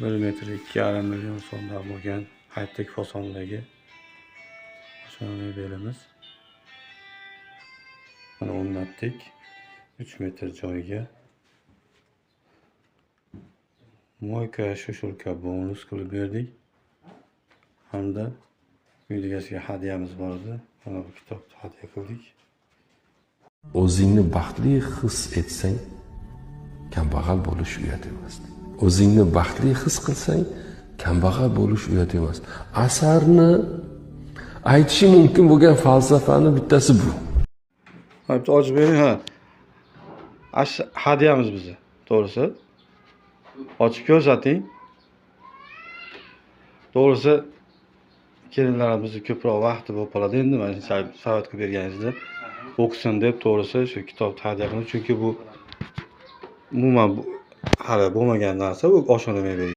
1 metr 2,5 million so'mdan bo'lgan haytdek fasondagi oshxona belimiz. Mana o'rnatdik 3 metr joyga. Moyka shoshulka bonus qilib berdik. Hamda uy egasiga hadyamiz bor edi. Mana bu kitobni hadya qildik. O'zingni baxtli his etsang, kambag'al bo'lish uyat emas. O'zingni baxtli his qilsang, kambag'al bo'lish uyat emas. Asarni aytishi mumkin bo'lgan falsafani bittasi bu. Ha, bitta ochib bering, ha. Hadyamiz bizni, to'g'risi. Ochib ko'rsating. To'g'risi kelinlarimizni ko'proq vaqti bo'lib qoladi. Endi mana savat qilib berganingizda o'qisin deb to'g'risi shu kitobni hadya qildim. Chunki bu umuman hali bo'lmagan narsa, bu oshxona mebeli.